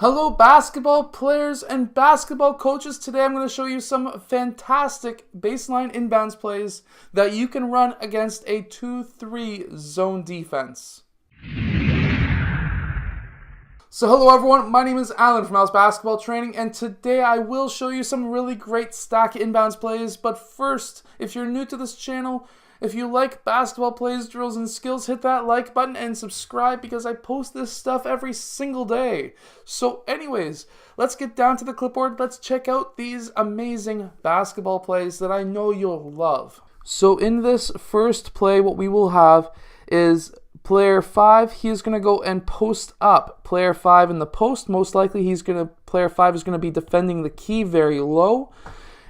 Hello basketball players and basketball coaches. Today I'm going to show you some fantastic baseline inbounds plays that you can run against a 2-3 zone defense. So hello everyone, my name is Alan from Al's Basketball Training, and today I will show you some really great stack inbounds plays. But first, if you're new to this channel, if you like basketball plays, drills, and skills, hit that like button and subscribe because I post this stuff every single day. So anyways, let's get down to the clipboard. Let's check out these amazing basketball plays that I know you'll love. So in this first play, what we will have is player 5, he is going to go and post up. Player 5 in the post, most likely player 5 is going to be defending the key very low.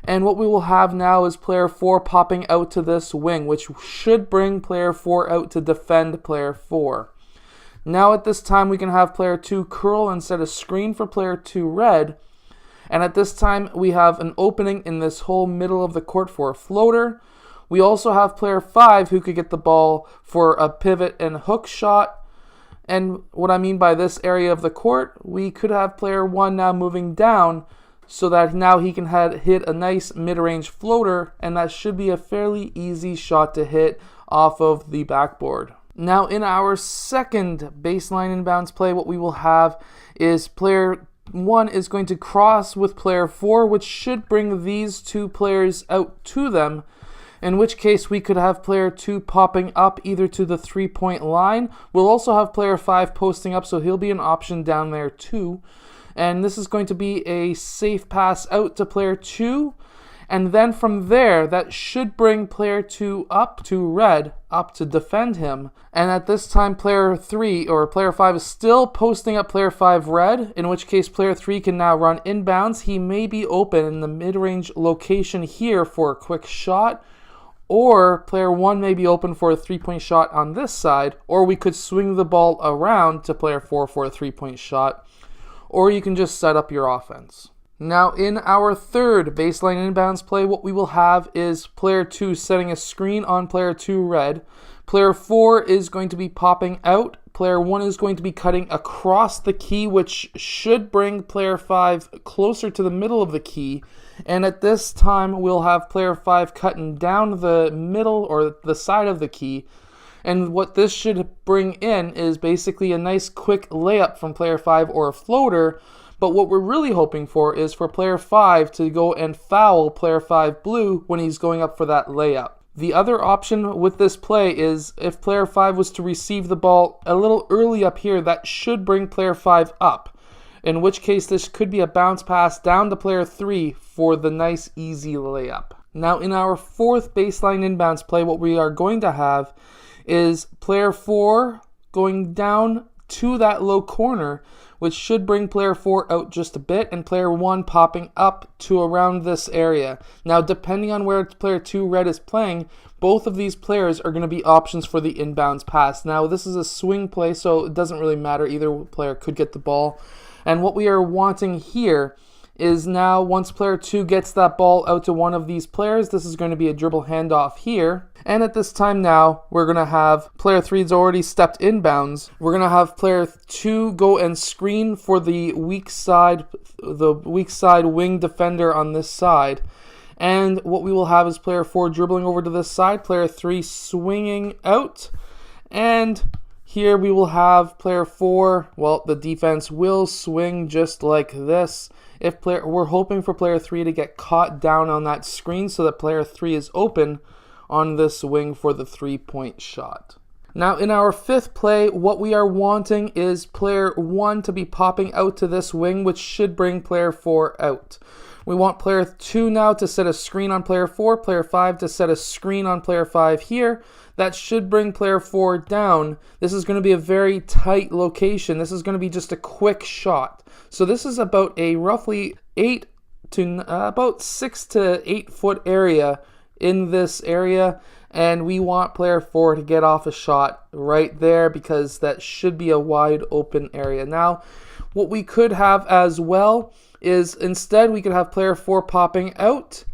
And what we will have now is player 4 popping out to this wing, which should bring player 4 out to defend player 4. Now at this time we can have player 2 curl and set a screen for player 2 red. And at this time we have an opening in this whole middle of the court for a floater. We also have player 5 who could get the ball for a pivot and hook shot. And what I mean by this area of the court, we could have player 1 now moving down so that now he can hit a nice mid-range floater, and that should be a fairly easy shot to hit off of the backboard. Now in our second baseline inbounds play, what we will have is player 1 is going to cross with player 4, which should bring these two players out to them, in which case we could have player 2 popping up either to the 3-point line. We'll also have player 5 posting up, so he'll be an option down there too. And this is going to be a safe pass out to player 2. And then from there, that should bring player 2 up to red, up to defend him. And at this time, player 5 is still posting up player 5 red, in which case player 3 can now run inbounds. He may be open in the mid-range location here for a quick shot, or player 1 may be open for a 3-point shot on this side, or we could swing the ball around to player 4 for a 3-point shot. Or you can just set up your offense. Now in our third baseline inbounds play, what we will have is player 2 setting a screen on player 2 red. Player 4 is going to be popping out. Player 1 is going to be cutting across the key, which should bring player 5 closer to the middle of the key. And at this time, we'll have player 5 cutting down the middle or the side of the key. And what this should bring in is basically a nice quick layup from player 5 or a floater. But what we're really hoping for is for player 5 to go and foul player 5 blue when he's going up for that layup. The other option with this play is if player 5 was to receive the ball a little early up here, that should bring player 5 up. In which case this could be a bounce pass down to player 3 for the nice easy layup. Now in our fourth baseline inbounds play, what we are going to have is player 4 going down to that low corner, which should bring player 4 out just a bit, and player 1 popping up to around this area. Now, depending on where player 2 red is playing, both of these players are going to be options for the inbounds pass. Now, this is a swing play, so it doesn't really matter. Either player could get the ball. And what we are wanting here is now once player 2 gets that ball out to one of these players, this is going to be a dribble handoff here. And at this time now, we're going to have player 3's already stepped inbounds. We're going to have player 2 go and screen for the weak side wing defender on this side. And what we will have is player 4 dribbling over to this side, player 3 swinging out. And here we will have player 4, well, the defense will swing just like this. We're hoping for player 3 to get caught down on that screen so that player 3 is open on this wing for the 3-point shot. Now in our fifth play, what we are wanting is player 1 to be popping out to this wing, which should bring player 4 out. We want player 2 now to set a screen on player 4, player 5 to set a screen on player 5 here. That should bring player 4 down. This is going to be a very tight location. This is going to be just a quick shot. So this is about a roughly 6 to 8 foot area in this area, and we want player 4 to get off a shot right there because that should be a wide open area. Now, what we could have as well is instead we could have player 4 popping out,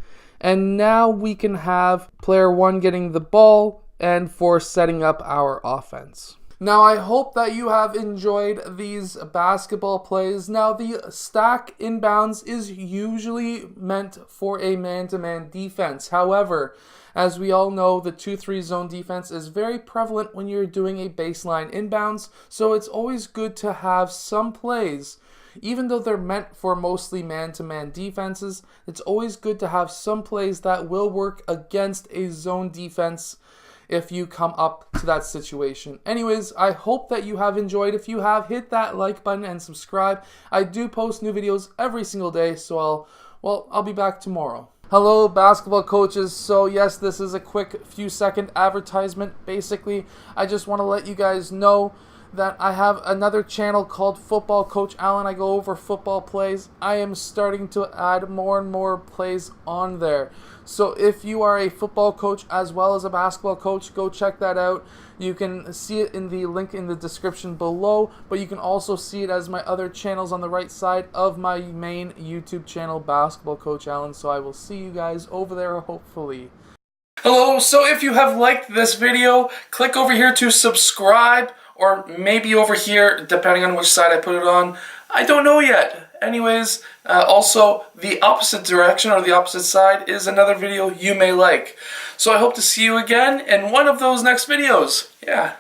and now we can have player 1 getting the ball and for setting up our offense. Now, I hope that you have enjoyed these basketball plays. Now, the stack inbounds is usually meant for a man-to-man defense. However, as we all know, the 2-3 zone defense is very prevalent when you're doing a baseline inbounds, so it's always good to have some plays. Even though they're meant for mostly man-to-man defenses, it's always good to have some plays that will work against a zone defense if you come up to that situation. Anyways, I hope that you have enjoyed. If you have, hit that like button and subscribe. I do post new videos every single day, so I'll be back tomorrow. Hello, basketball coaches. So yes, this is a quick few second advertisement. Basically, I just want to let you guys know that I have another channel called Football Coach Alan. I go over football plays. I am starting to add more and more plays on there. So if you are a football coach as well as a basketball coach, go check that out. You can see it in the link in the description below, but you can also see it as my other channels on the right side of my main YouTube channel, Basketball Coach Alan. So I will see you guys over there, hopefully. Hello, so if you have liked this video, click over here to subscribe, or maybe over here, depending on which side I put it on. I don't know yet. Anyways, also the opposite direction or the opposite side is another video you may like. So I hope to see you again in one of those next videos. Yeah.